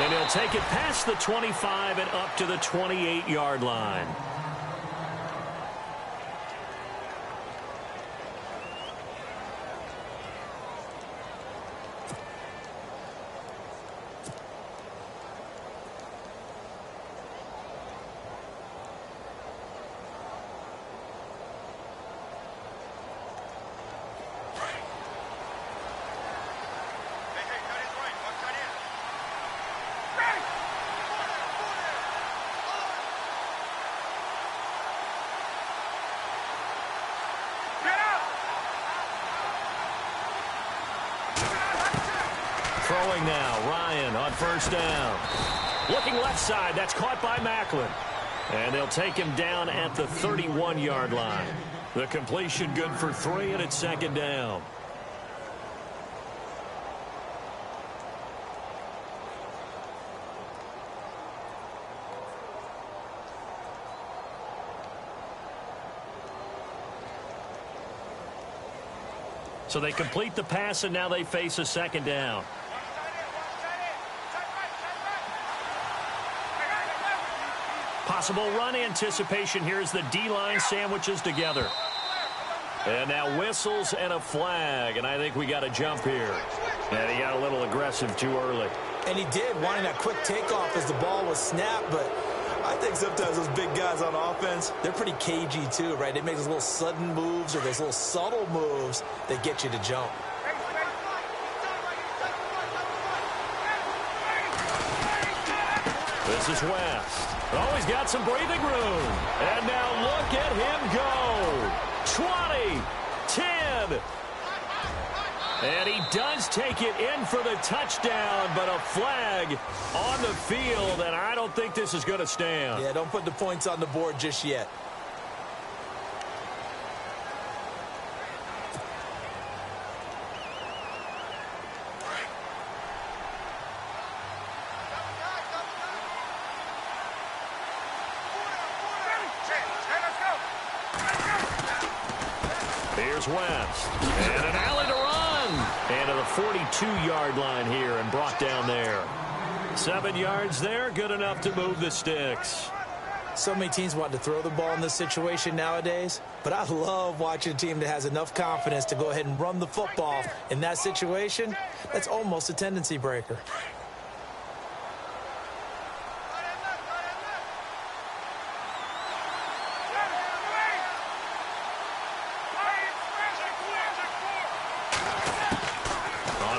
And he'll take it past the 25 and up to the 28-yard line. Throwing now, Ryan on first down. Looking left side, that's caught by Macklin. And they'll take him down at the 31-yard line. The completion good for 3, and it's second down. So they complete the pass, and now they face a second down. Possible run anticipation here as the D-line sandwiches together. And now whistles and a flag, and I think we got a jump here. And he got a little aggressive too early. And he did, wanting that quick takeoff as the ball was snapped, but I think sometimes those big guys on offense, they're pretty cagey too, right? They make those little sudden moves or those little subtle moves that get you to jump. This is West. Oh, he's got some breathing room. And now look at him go. 20, 10. And he does take it in for the touchdown, but a flag on the field, and I don't think this is going to stand. Yeah, don't put the points on the board just yet. Here's West. And an alley to run. And to the 42-yard line here and brought down there. 7 yards there, good enough to move the sticks. So many teams want to throw the ball in this situation nowadays, but I love watching a team that has enough confidence to go ahead and run the football in that situation. That's almost a tendency breaker.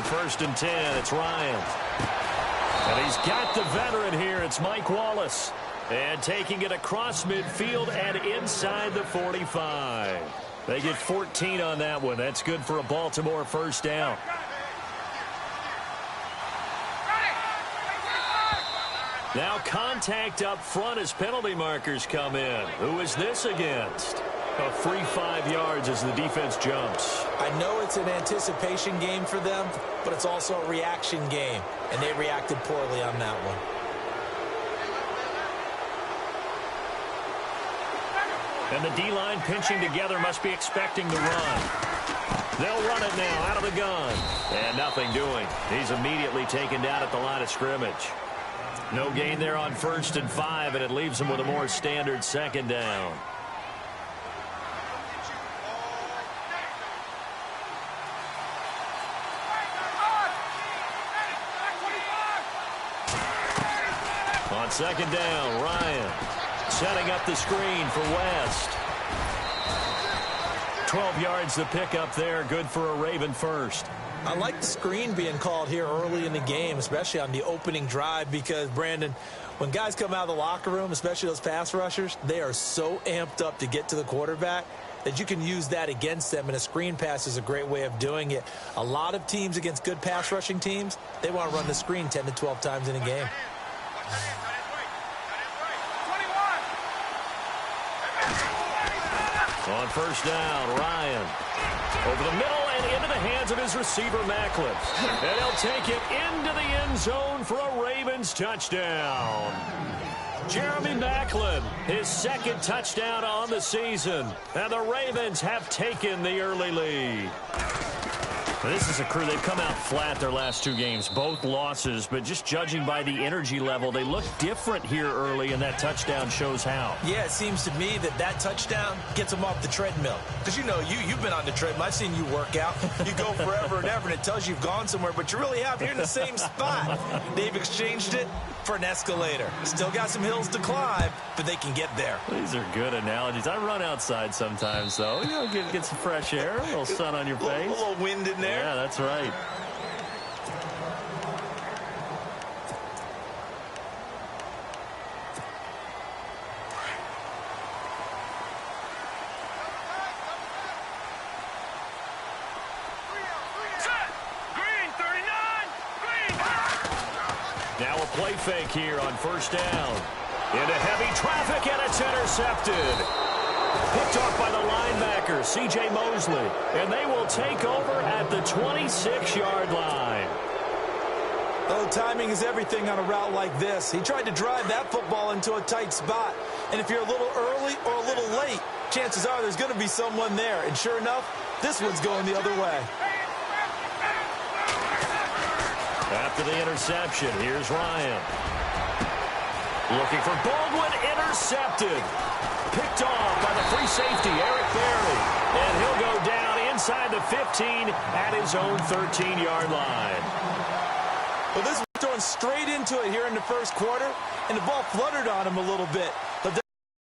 First and 10, it's Ryan. And he's got the veteran here. It's Mike Wallace. And taking it across midfield and inside the 45. They get 14 on that one. That's good for a Baltimore first down. Now contact up front as penalty markers come in. Who is this against? A free 5 yards as the defense jumps. I know it's an anticipation game for them, but it's also a reaction game, and they reacted poorly on that one. And the D-line pinching together must be expecting the run. They'll run it now out of the gun. And nothing doing. He's immediately taken down at the line of scrimmage. No gain there on 1st and 5, and it leaves them with a more standard second down. On second down, Ryan setting up the screen for West. 12 yards to pick up there, good for a Raven first. I like the screen being called here early in the game, especially on the opening drive, because, Brandon, when guys come out of the locker room, especially those pass rushers, they are so amped up to get to the quarterback that you can use that against them, and a screen pass is a great way of doing it. A lot of teams against good pass rushing teams, they want to run the screen 10 to 12 times in a game. On first down, Ryan. Over the middle and into the hands of his receiver, Macklin. And he'll take it into the end zone for a Ravens touchdown. Jeremy Macklin, his second touchdown on the season. And the Ravens have taken the early lead. This is a crew. They've come out flat their last two games, both losses, but just judging by the energy level, they look different here early, and that touchdown shows how. Yeah, it seems to me that touchdown gets them off the treadmill. Because, you know, you've been on the treadmill. I've seen you work out. You go forever and ever, and it tells you you've gone somewhere, but you really have. You're in the same spot. They've exchanged it for an escalator. Still got some hills to climb, but they can get there. These are good analogies. I run outside sometimes, though. You know, get some fresh air, a little sun on your face. A little wind in there. Yeah, that's right. Now a play fake here on first down. Into heavy traffic, and it's intercepted. Picked off by the linebacker, C.J. Mosley. And they will take over at the 26-yard line. Oh, timing is everything on a route like this. He tried to drive that football into a tight spot. And if you're a little early or a little late, chances are there's going to be someone there. And sure enough, this one's going the other way. After the interception, here's Ryan. Looking for Baldwin, intercepted. Picked off by the free safety, Eric Berry. And he'll go down inside the 15 at his own 13-yard line. Well, this was thrown straight into it here in the first quarter, and the ball fluttered on him a little bit. But they'll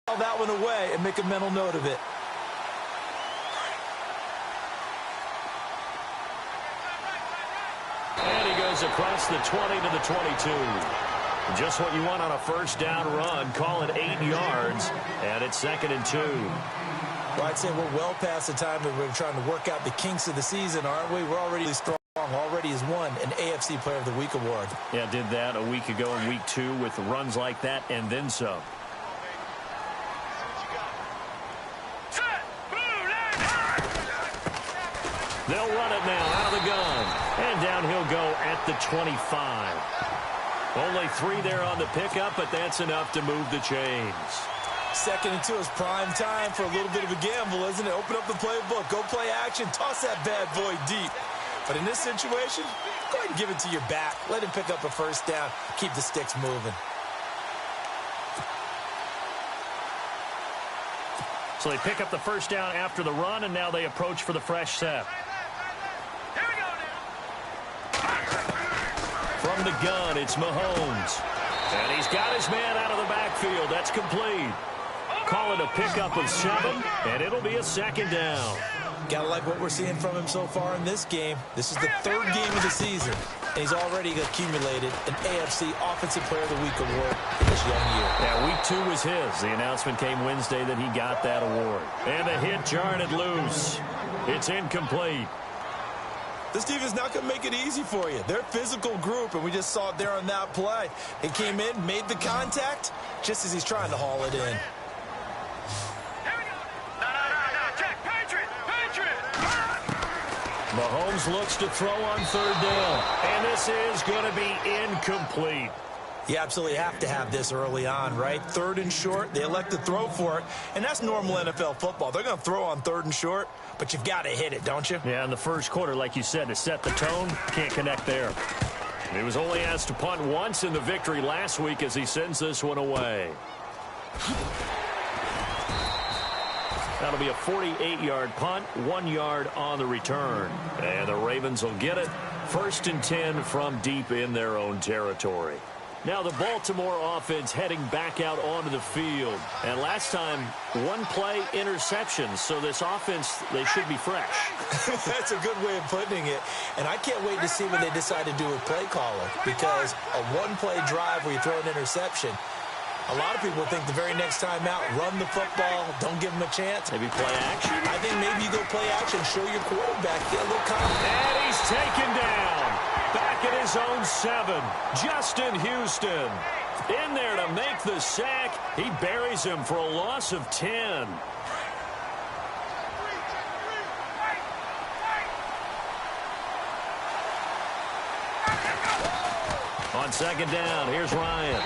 call that one away and make a mental note of it. And he goes across the 20 to the 22. Just what you want on a first down run. Call it 8 yards, and it's 2nd and 2. Well, I'd say we're well past the time that we're trying to work out the kinks of the season, aren't we? We're already strong. Already has won an AFC Player of the Week award. Yeah, did that a week ago in week 2 with runs like that and then some. They'll run it now out of the gun. And down he'll go at the 25. Only 3 there on the pickup, but that's enough to move the chains. 2nd and 2 is prime time for a little bit of a gamble, isn't it? Open up the playbook, go play action, toss that bad boy deep. But in this situation, go ahead and give it to your back. Let him pick up a first down. Keep the sticks moving. So they pick up the first down after the run, and now they approach for the fresh set. From the gun, it's Mahomes. And he's got his man out of the backfield. That's complete. Call it a pickup of 7, and it'll be a 2nd down. Gotta like what we're seeing from him so far in this game. This is the 3rd game of the season, and he's already accumulated an AFC Offensive Player of the Week award in this young year. Yeah, week 2 was his. The announcement came Wednesday that he got that award. And the hit jarred it loose. It's incomplete. This team is not going to make it easy for you. They're a physical group, and we just saw it there on that play. He came in, made the contact, just as he's trying to haul it in. Mahomes looks to throw on 3rd down. And this is going to be incomplete. You absolutely have to have this early on, right? 3rd and short, they elect to throw for it, and that's normal NFL football. They're going to throw on 3rd and short, but you've got to hit it, don't you? Yeah, in the first quarter, like you said, to set the tone, can't connect there. He was only asked to punt once in the victory last week as he sends this one away. That'll be a 48-yard punt, 1 yard on the return. And the Ravens will get it. 1st and 10 from deep in their own territory. Now the Baltimore offense heading back out onto the field. And last time, 1 play interception. So this offense, they should be fresh. That's a good way of putting it. And I can't wait to see what they decide to do with play calling. Because a 1-play drive where you throw an interception, a lot of people think the very next time out, run the football, don't give them a chance. Maybe play action? I think maybe you go play action, show your quarterback, get a little confidence. And he's taken down. Back at his own 7, Justin Houston. In there to make the sack. He buries him for a loss of 10. On 2nd down, here's Ryan.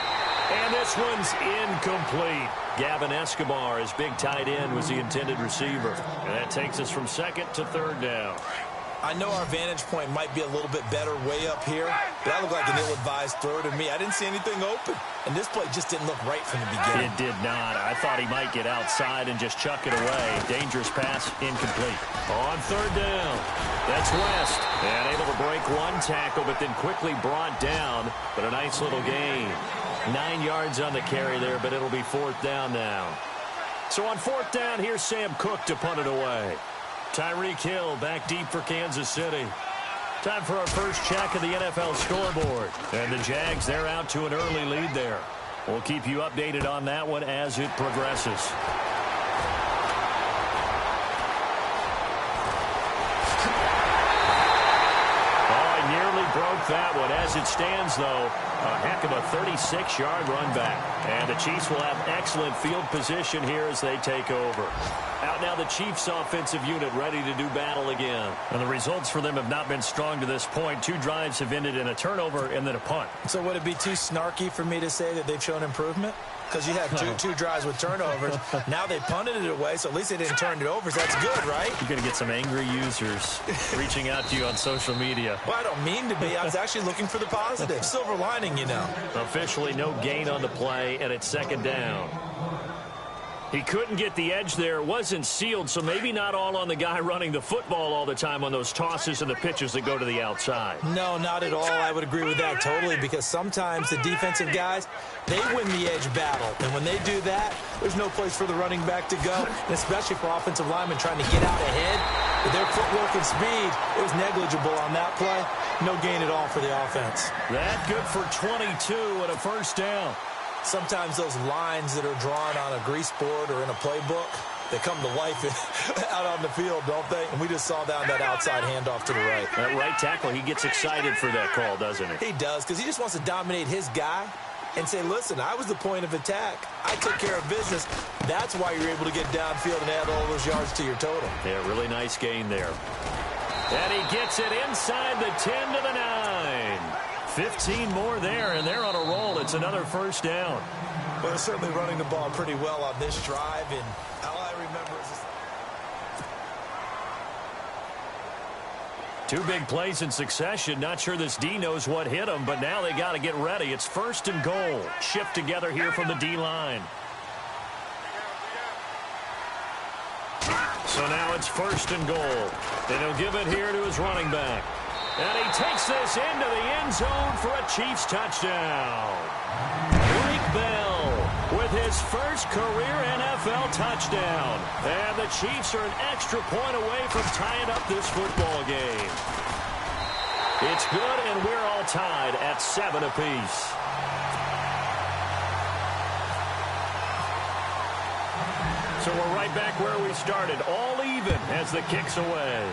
And this one's incomplete. Gavin Escobar, his big tight end, was the intended receiver. And that takes us from 2nd to 3rd down. I know our vantage point might be a little bit better way up here, but that looked like an ill-advised throw to me. I didn't see anything open, and this play just didn't look right from the beginning. It did not. I thought he might get outside and just chuck it away. Dangerous pass, incomplete. On third down, that's West. And able to break one tackle, but then quickly brought down. But a nice little gain. 9 yards on the carry there, but it'll be fourth down now. So on fourth down, here's Sam Cook to punt it away. Tyreek Hill back deep for Kansas City. Time for our first check of the NFL scoreboard. And the Jags, they're out to an early lead there. We'll keep you updated on that one as it progresses. Broke that one. As it stands, though, a heck of a 36-yard run back. And the Chiefs will have excellent field position here as they take over. Out now the Chiefs offensive unit ready to do battle again. And the results for them have not been strong to this point. 2 drives have ended in a turnover and then a punt. So would it be too snarky for me to say that they've shown improvement? Because you had two drives with turnovers. Now they punted it away, so at least they didn't turn it over. So that's good, right? You're going to get some angry users reaching out to you on social media. Well, I don't mean to be. I was actually looking for the positive. Silver lining, you know. Officially no gain on the play, and it's second down. He couldn't get the edge there. It wasn't sealed, so maybe not all on the guy running the football all the time on those tosses and the pitches that go to the outside. No, not at all. I would agree with that totally, because sometimes the defensive guys, they win the edge battle. And when they do that, there's no place for the running back to go, and especially for offensive linemen trying to get out ahead. With their footwork and speed, it was negligible on that play. No gain at all for the offense. That good for 22 and a first down. Sometimes those lines that are drawn on a grease board or in a playbook, they come to life out on the field, don't they? And we just saw down that outside handoff to the right. That right tackle, he gets excited for that call, doesn't he? He does, because he just wants to dominate his guy and say, listen, I was the point of attack. I took care of business. That's why you're able to get downfield and add all those yards to your total. Yeah, really nice gain there. And he gets it inside the 10 to the 9. 15 more there, and they're on a roll. It's another first down. Well, they're certainly running the ball pretty well on this drive, and all I remember is 2 big plays in succession. Not sure this D knows what hit him, but now they got to get ready. It's first and goal. Shift together here from the D-line. So now it's first and goal. And he'll give it here to his running back. And he takes this into the end zone for a Chiefs touchdown. Blake Bell with his first career NFL touchdown. And the Chiefs are an extra point away from tying up this football game. It's good, and we're all tied at 7 apiece. So we're right back where we started, all even as the kick's away.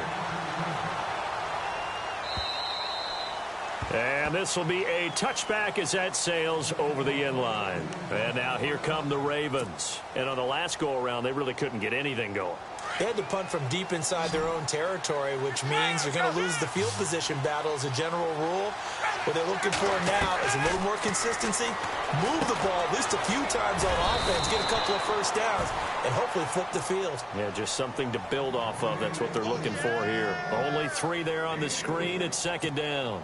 And this will be a touchback as that sails over the end line. And now here come the Ravens. And on the last go-around, they really couldn't get anything going. They had to punt from deep inside their own territory, which means you're going to lose the field position battle as a general rule. What they're looking for now is a little more consistency, move the ball at least a few times on offense, get a couple of first downs, and hopefully flip the field. Yeah, just something to build off of. That's what they're looking for here. Only 3 there on the screen. It's second down.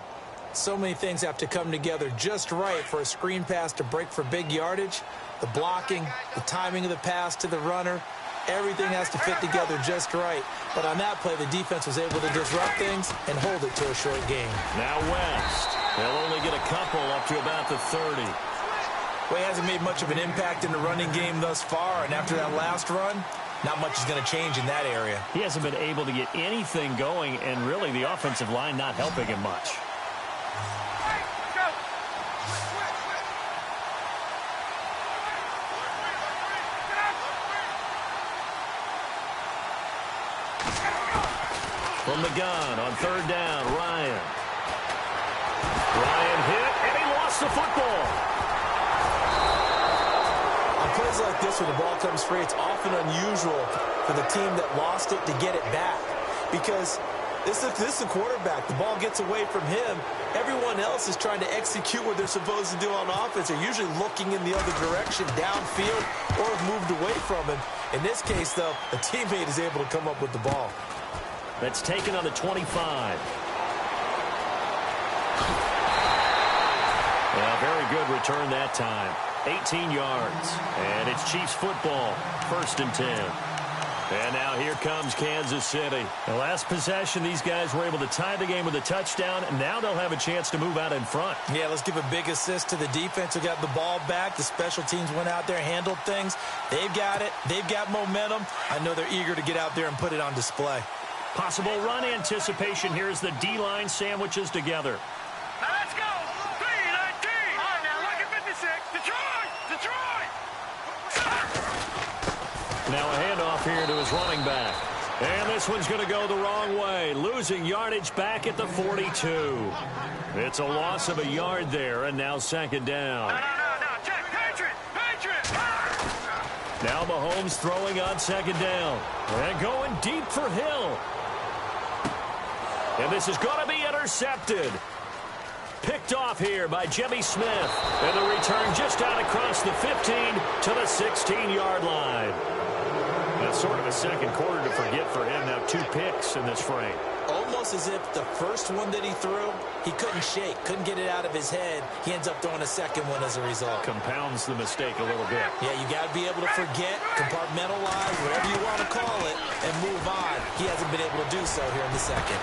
So many things have to come together just right for a screen pass to break for big yardage. The blocking, the timing of the pass to the runner, everything has to fit together just right. But on that play, the defense was able to disrupt things and hold it to a short game. Now West. They'll only get a couple up to about the 30. Well, he hasn't made much of an impact in the running game thus far, and after that last run, not much is going to change in that area. He hasn't been able to get anything going, and really the offensive line not helping him much. From the gun on third down, Ryan hit, and he lost the football. On plays like this, when the ball comes free, it's often unusual for the team that lost it to get it back. Because this is a quarterback. The ball gets away from him. Everyone else is trying to execute what they're supposed to do on offense. They're usually looking in the other direction, downfield, or have moved away from him. In this case, though, a teammate is able to come up with the ball. That's taken on the 25. Yeah, very good return that time. 18 yards. And it's Chiefs football. 1st and 10. And now here comes Kansas City. The last possession, these guys were able to tie the game with a touchdown, and now they'll have a chance to move out in front. Yeah, let's give a big assist to the defense who got the ball back. The special teams went out there, handled things. They've got it. They've got momentum. I know they're eager to get out there and put it on display. Possible run anticipation here as the D-line sandwiches together. Now let's go. 3-19. All right, now look at 56. Detroit. Now a handoff here to his running back. And this one's going to go the wrong way. Losing yardage back at the 42. It's a loss of a yard there, and now 2nd down. No. Check. Patriot. Now Mahomes throwing on 2nd down. And going deep for Hill. And this is going to be intercepted. Picked off here by Jimmy Smith. And the return just out across the 15 to the 16-yard line. That's sort of a second quarter to forget for him. Now 2 picks in this frame. Almost as if the first one that he threw, he couldn't shake, couldn't get it out of his head. He ends up throwing a second one as a result. Compounds the mistake a little bit. Yeah, you got to be able to forget, compartmentalize, whatever you want to call it, and move on. He hasn't been able to do so here in the second.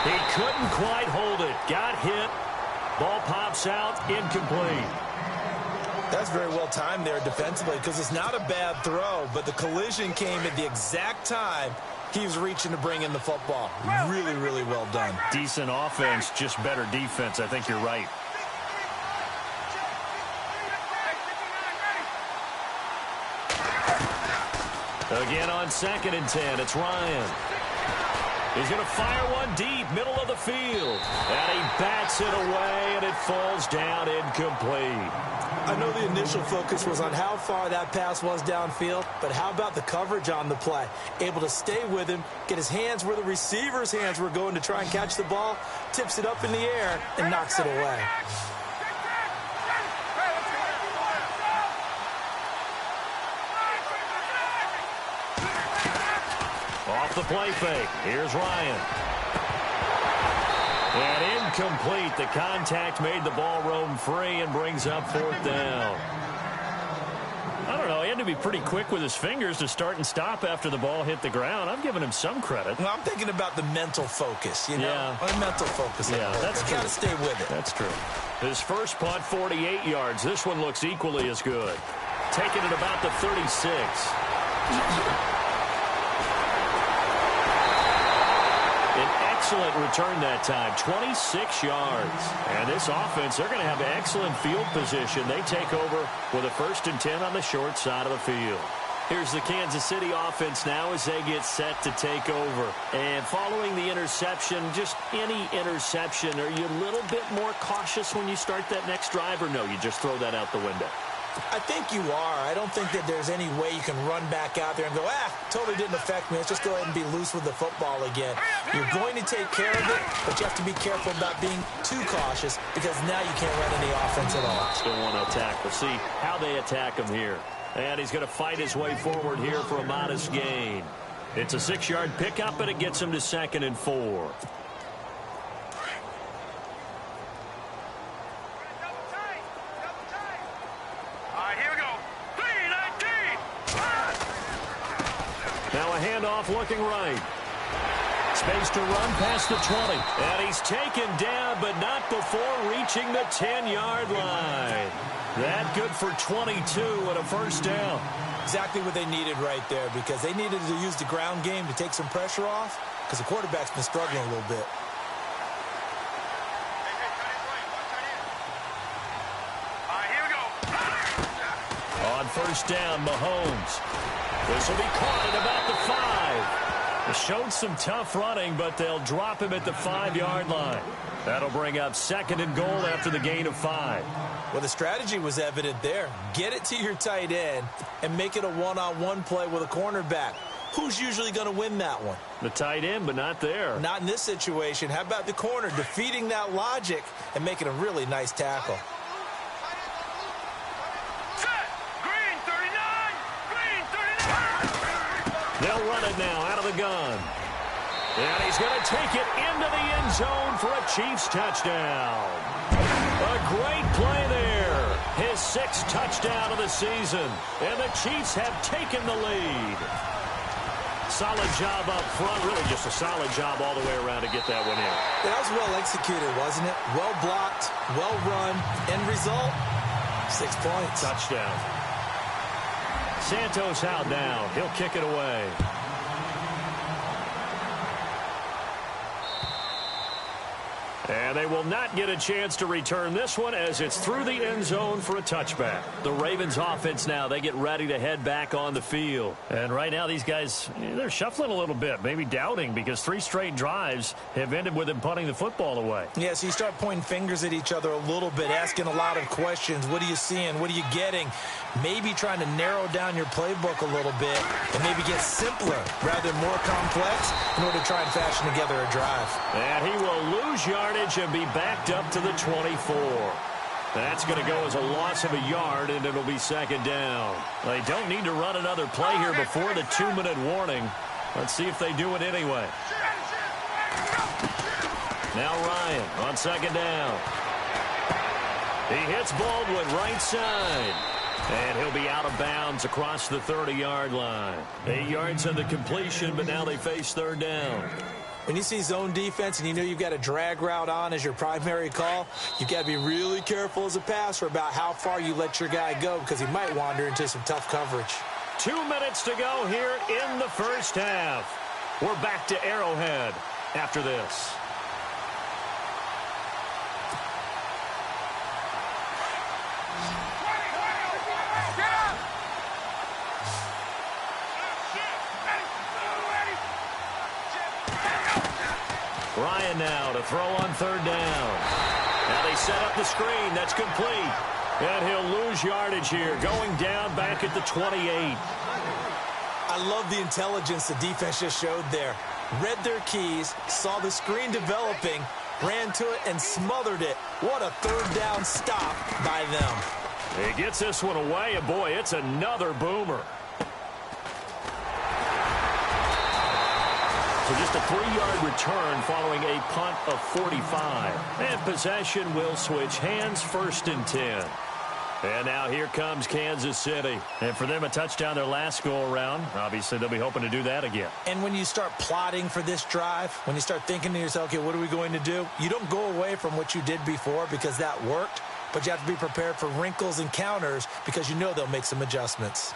He couldn't quite hold it. Got hit. Ball pops out. Incomplete. That's very well timed there defensively because it's not a bad throw, but the collision came at the exact time he was reaching to bring in the football. Really, really well done. Decent offense, just better defense. I think you're right. Again on 2nd and 10, it's Ryan. He's going to fire one deep, middle of the field. And he bats it away, and it falls down incomplete. I know the initial focus was on how far that pass was downfield, but how about the coverage on the play? Able to stay with him, get his hands where the receiver's hands were going to try and catch the ball, tips it up in the air, and knocks it away. Off the play fake. Here's Ryan. And incomplete. The contact made the ball roam free and brings up 4th down. I don't know. He had to be pretty quick with his fingers to start and stop after the ball hit the ground. I'm giving him some credit. Well, I'm thinking about the mental focus, you know? Yeah. Mental focus. Yeah, that's true. Got to stay with it. That's true. His first punt, 48 yards. This one looks equally as good. Taking it about the 36. Excellent return that time, 26 yards. And this offense, they're going to have excellent field position. They take over with a 1st and 10 on the short side of the field. Here's the Kansas City offense now as they get set to take over. And following the interception, just any interception, are you a little bit more cautious when you start that next drive, or no, you just throw that out the window? I think you are. I don't think that there's any way you can run back out there and go, totally didn't affect me. Let's just go ahead and be loose with the football again. You're going to take care of it, but you have to be careful about being too cautious because now you can't run any offense at all. Still want to attack. We'll see how they attack him here. And he's going to fight his way forward here for a modest gain. It's a 6-yard pickup, and it gets him to 2nd and 4. Now a handoff looking right. Space to run past the 20. And he's taken down, but not before reaching the 10-yard line. That good for 22 and a 1st down. Exactly what they needed right there because they needed to use the ground game to take some pressure off because the quarterback's been struggling a little bit. On 1st down, Mahomes. This will be caught at about the 5. They showed some tough running, but they'll drop him at the 5-yard line. That'll bring up 2nd and goal after the gain of 5. Well, the strategy was evident there. Get it to your tight end and make it a one-on-one play with a cornerback. Who's usually going to win that one? The tight end, but not there. Not in this situation. How about the corner defeating that logic and making a really nice tackle? They'll run it now out of the gun. And he's going to take it into the end zone for a Chiefs touchdown. A great play there. His 6th touchdown of the season. And the Chiefs have taken the lead. Solid job up front. Really just a solid job all the way around to get that one in. That was well executed, wasn't it? Well blocked, well run. End result, 6 points. Touchdown. Santos out now. He'll kick it away. And they will not get a chance to return this one as it's through the end zone for a touchback. The Ravens offense now, they get ready to head back on the field. And right now these guys, they're shuffling a little bit, maybe doubting, because 3 straight drives have ended with them punting the football away. Yeah, so you start pointing fingers at each other a little bit, asking a lot of questions. What are you seeing? What are you getting? Maybe trying to narrow down your playbook a little bit and maybe get simpler rather than more complex in order to try and fashion together a drive. And he will lose yardage and be backed up to the 24. That's going to go as a loss of a yard, and it'll be 2nd down. They don't need to run another play here before the 2-minute warning. Let's see if they do it anyway. Now Ryan on 2nd down. He hits Baldwin right side. And he'll be out of bounds across the 30-yard line. 8 yards on the completion, but now they face 3rd down. When you see zone defense and you know you've got a drag route on as your primary call, you've got to be really careful as a passer about how far you let your guy go because he might wander into some tough coverage. 2 minutes to go here in the first half. We're back to Arrowhead after this. Ryan now to throw on 3rd down. Now they set up the screen. That's complete. And he'll lose yardage here, going down back at the 28. I love the intelligence the defense just showed there. Read their keys, saw the screen developing, ran to it, and smothered it. What a 3rd down stop by them. He gets this one away, and boy, it's another boomer. So just a 3-yard return following a punt of 45. And possession will switch hands, 1st and 10. And now here comes Kansas City. And for them, a touchdown their last go-around. Obviously, they'll be hoping to do that again. And when you start plotting for this drive, when you start thinking to yourself, okay, what are we going to do? You don't go away from what you did before because that worked. But you have to be prepared for wrinkles and counters because you know they'll make some adjustments.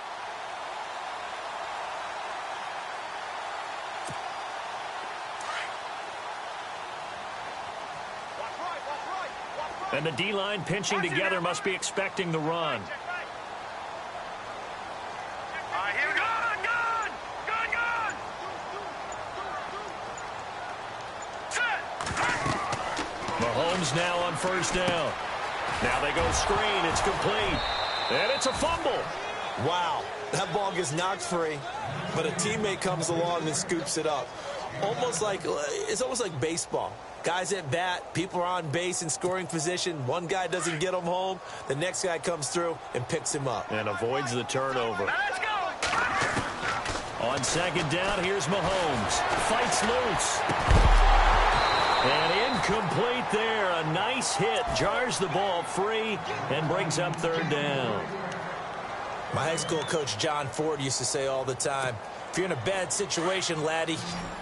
And the D-line pinching together must be expecting the run. Here we go. Gun. Set. Mahomes now on 1st down. Now they go screen. It's complete. And it's a fumble. Wow, that ball gets knocked free, but a teammate comes along and scoops it up. It's almost like baseball. Guys at bat, people are on base in scoring position. One guy doesn't get him home. The next guy comes through and picks him up. And avoids the turnover. Let's go. On 2nd down, here's Mahomes. Fights loose. And incomplete there. A nice hit. Jars the ball free and brings up 3rd down. My high school coach, John Ford, used to say all the time, if you're in a bad situation, laddie,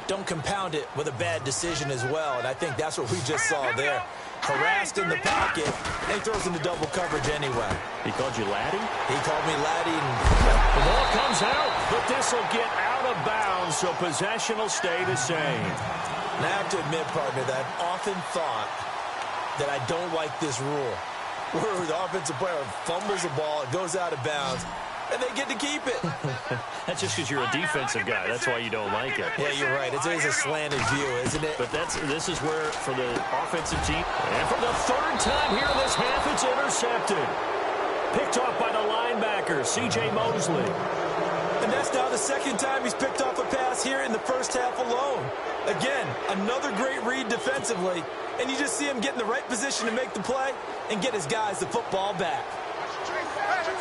don't compound it with a bad decision as well. And I think that's what we just saw there. Harassed in the pocket, and he throws into double coverage anyway. He called you laddie? He called me laddie. The ball comes out, but this will get out of bounds, so possession will stay the same. And I have to admit, partner, that I've often thought that I don't like this rule, where the offensive player fumbles the ball, it goes out of bounds, and they get to keep it. That's just because you're a defensive guy. That's why you don't like it. Yeah, you're right. It's always a slanted view, isn't it? But this is where, for the offensive team, and for the 3rd time here this half, it's intercepted. Picked off by the linebacker, C.J. Mosley. And that's now the 2nd time he's picked off a pass here in the first half alone. Again, another great read defensively, and you just see him get in the right position to make the play and get his guys the football back. Let's go.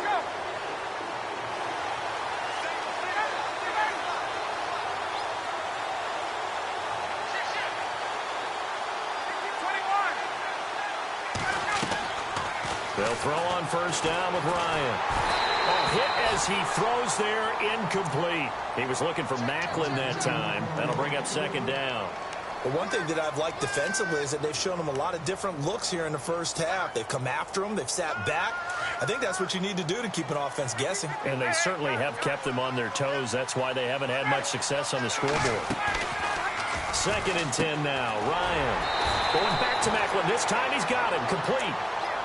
They'll throw on first down with Ryan. Oh, hit as he throws there, incomplete. He was looking for Macklin that time. That'll bring up second down. Well, one thing that I've liked defensively is that they've shown him a lot of different looks here in the first half. They've come after him. They've sat back. I think that's what you need to do to keep an offense guessing. And they certainly have kept them on their toes. That's why they haven't had much success on the scoreboard. 2nd and 10 now. Ryan going back to Macklin. This time he's got him. Complete.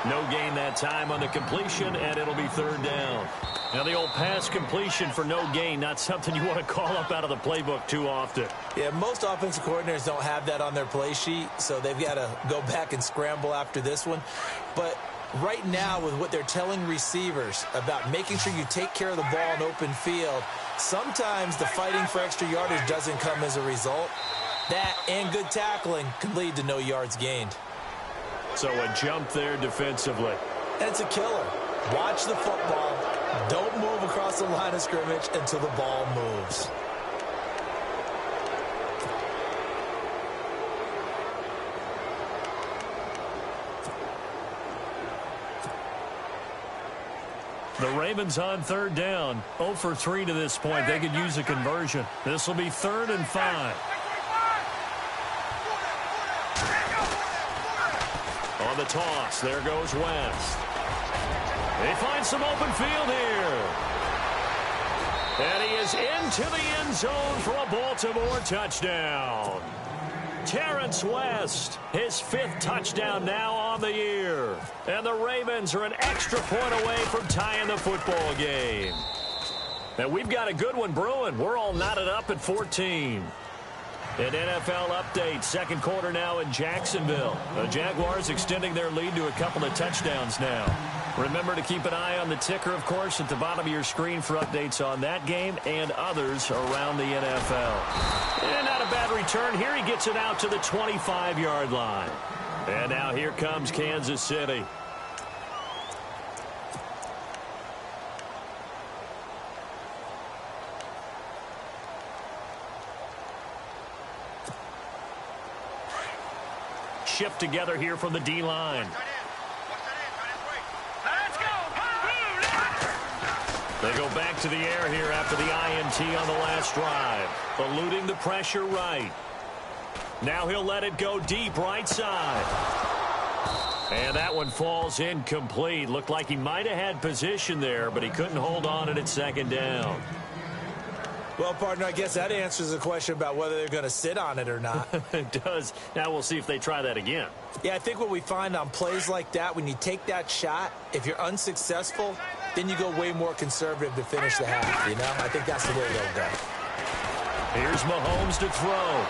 No gain that time on the completion, and it'll be 3rd down. Now the old pass completion for no gain, not something you want to call up out of the playbook too often. Yeah, most offensive coordinators don't have that on their play sheet, so they've got to go back and scramble after this one. But right now, with what they're telling receivers about making sure you take care of the ball in open field, sometimes the fighting for extra yardage doesn't come as a result. That and good tackling can lead to no yards gained. So a jump there defensively. And it's a killer. Watch the football. Don't move across the line of scrimmage until the ball moves. The Ravens on 3rd down. 0 for 3 to this point. They could use a conversion. This will be 3rd and 5. On the toss, there goes West. They find some open field here. And he is into the end zone for a Baltimore touchdown. Terrence West, his 5th touchdown now on the year. And the Ravens are an extra point away from tying the football game. And we've got a good one brewing. We're all knotted up at 14. An NFL update, 2nd quarter now in Jacksonville. The Jaguars extending their lead to a couple of touchdowns now. Remember to keep an eye on the ticker, of course, at the bottom of your screen for updates on that game and others around the NFL. And not a bad return. Here he gets it out to the 25-yard line. And now here comes Kansas City. Shift together here from the D-line. Let's go! They go back to the air here after the INT on the last drive. Eluding the pressure right. Now he'll let it go deep right side. And that one falls incomplete. Looked like he might have had position there, but he couldn't hold on at 2nd down. Well, partner, I guess that answers the question about whether they're going to sit on it or not. It does. Now we'll see if they try that again. Yeah, I think what we find on plays like that, when you take that shot, if you're unsuccessful, then you go way more conservative to finish the half, you know? I think that's the way they'll go. Here's Mahomes to throw.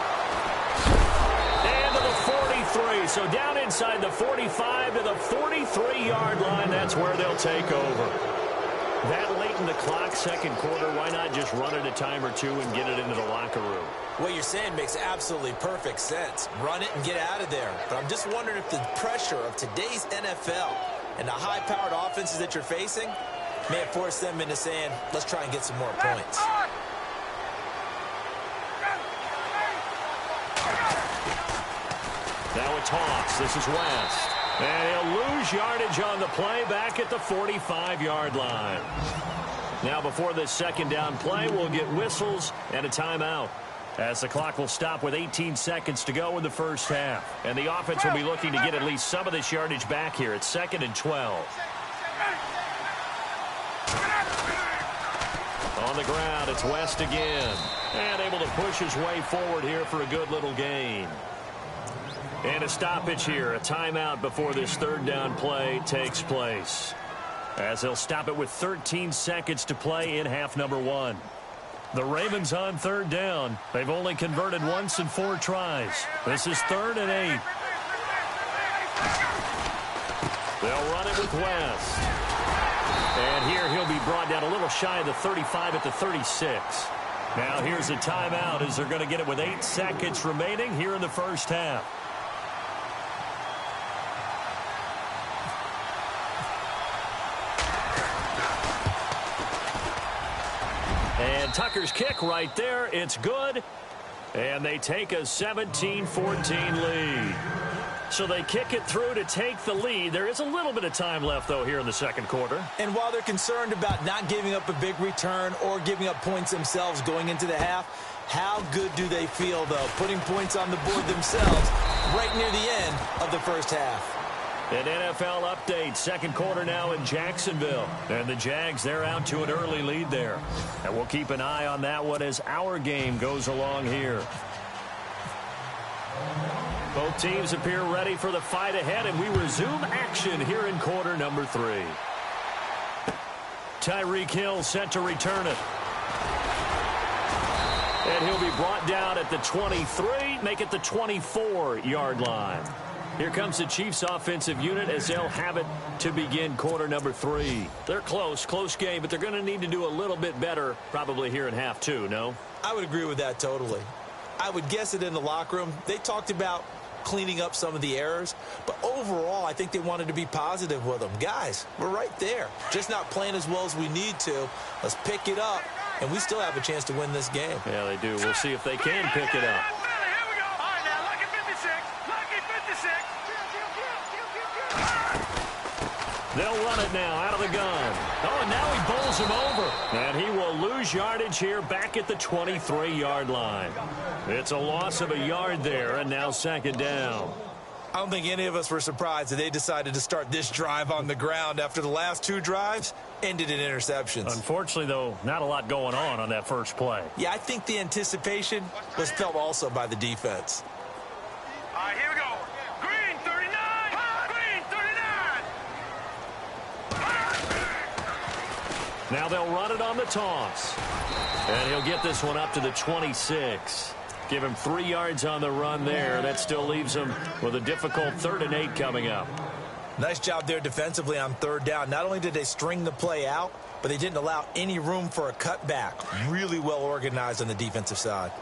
And to the 43. So down inside the 45 to the 43-yard line. That's where they'll take over. That late in the clock, 2nd quarter, why not just run it a time or two and get it into the locker room? What you're saying makes absolutely perfect sense. Run it and get out of there. But I'm just wondering if the pressure of today's NFL and the high-powered offenses that you're facing may have forced them into saying, let's try and get some more points. Now a toss. This is West. And he'll lose yardage on the play back at the 45-yard line. Now before this 2nd down play, we'll get whistles and a timeout, as the clock will stop with 18 seconds to go in the first half. And the offense will be looking to get at least some of this yardage back here at 2nd and 12. On the ground, it's West again. And able to push his way forward here for a good little gain. And a stoppage here, a timeout before this 3rd down play takes place, as they'll stop it with 13 seconds to play in half number 1. The Ravens on 3rd down. They've only converted once in 4 tries. This is 3rd and 8. They'll run it with West. And here he'll be brought down a little shy of the 35 at the 36. Now here's a timeout as they're going to get it with 8 seconds remaining here in the first half. And Tucker's kick right there. It's good. And they take a 17-14 lead. So they kick it through to take the lead. There is a little bit of time left, though, here in the second quarter. And while they're concerned about not giving up a big return or giving up points themselves going into the half, how good do they feel, though, putting points on the board themselves right near the end of the first half? An NFL update, second quarter now in Jacksonville. And the Jags, they're out to an early lead there. And we'll keep an eye on that one as our game goes along here. Both teams appear ready for the fight ahead, and we resume action here in quarter number 3. Tyreek Hill set to return it. And he'll be brought down at the 23, make it the 24-yard line. Here comes the Chiefs offensive unit as they'll have it to begin quarter number 3. They're close game, but they're going to need to do a little bit better probably here in half 2, no? I would agree with that totally. I would guess that in the locker room, they talked about cleaning up some of the errors, but overall, I think they wanted to be positive with them. Guys, we're right there. Just not playing as well as we need to. Let's pick it up, and we still have a chance to win this game. Yeah, they do. We'll see if they can pick it up. They'll run it now out of the gun. Oh, and now he bowls him over. And he will lose yardage here back at the 23-yard line. It's a loss of a yard there, and now second down. I don't think any of us were surprised that they decided to start this drive on the ground after the last 2 drives ended in interceptions. Unfortunately, though, not a lot going on that first play. Yeah, I think the anticipation was felt also by the defense. All right, here we go. Green 39. Green 39. Now they'll run it on the toss. And he'll get this one up to the 26. Give him 3 yards on the run there. That still leaves him with a difficult 3rd and 8 coming up. Nice job there defensively on 3rd down. Not only did they string the play out, but they didn't allow any room for a cutback. Really well organized on the defensive side.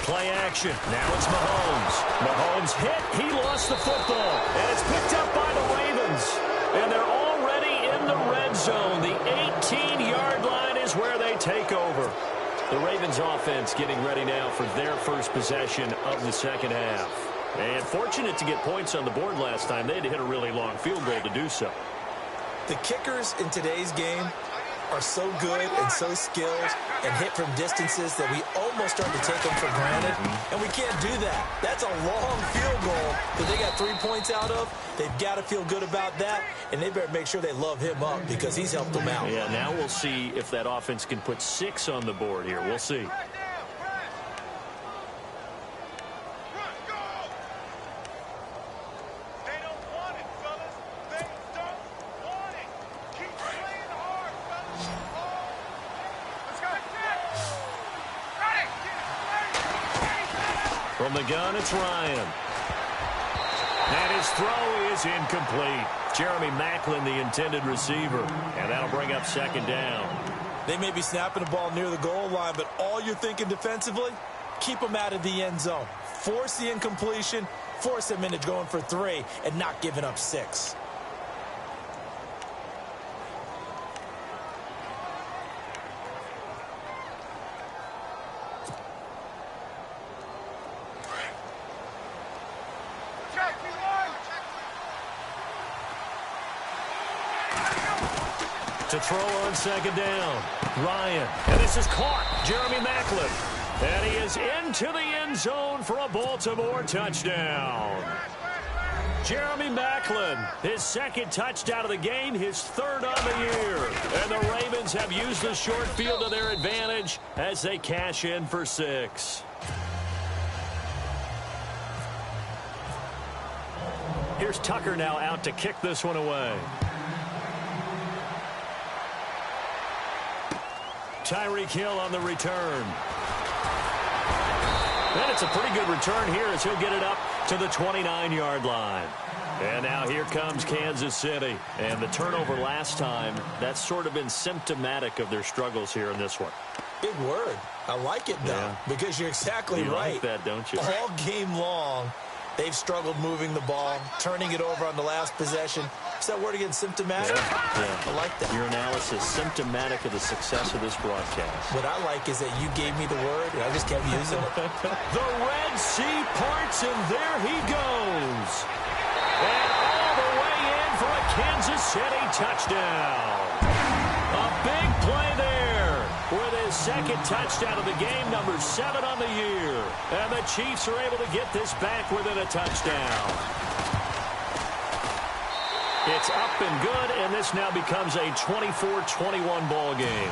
Play action. Now it's Mahomes. Mahomes hit. He lost the football. And it's picked up by the Ravens. And they're already in the red zone. The 18-yard line is where they take over. The Ravens offense getting ready now for their first possession of the second half. And fortunate to get points on the board last time. They had to hit a really long field goal to do so. The kickers in today's game are so good and so skilled and hit from distances that we almost start to take them for granted. And we can't do that. That's a long field goal that they got 3 points out of. They've got to feel good about that, and they better make sure they love him up because he's helped them out. Yeah, now we'll see if that offense can put 6 on the board here. We'll see. From the gun, it's Ryan. And his throw is incomplete. Jeremy Maclin, the intended receiver. And that'll bring up second down. They may be snapping the ball near the goal line, but all you're thinking defensively, keep them out of the end zone. Force the incompletion, force them into going for 3, and not giving up 6. To throw on second down. Ryan. And this is caught. Jeremy Maclin. And he is into the end zone for a Baltimore touchdown. Jeremy Maclin, his second touchdown of the game, his 3rd on the year. And the Ravens have used the short field to their advantage as they cash in for 6. Here's Tucker now out to kick this one away. Tyreek Hill on the return. And it's a pretty good return here as he'll get it up to the 29-yard line. And now here comes Kansas City. And the turnover last time, that's sort of been symptomatic of their struggles here in this one. Big word. I like it, though, because you're exactly right. You like that, don't you? All game long, They've struggled moving the ball, turning it over on the last possession. Is that word again, symptomatic? Yeah. I like that. Your analysis, symptomatic of the success of this broadcast. What I like is that you gave me the word, and I just kept using it. The Red Sea parts, and there he goes. And all the way in for a Kansas City touchdown. A big play there with his second touchdown of the game, number 7 on the year. And the Chiefs are able to get this back within a touchdown. It's up and good, and this now becomes a 24-21 ball game.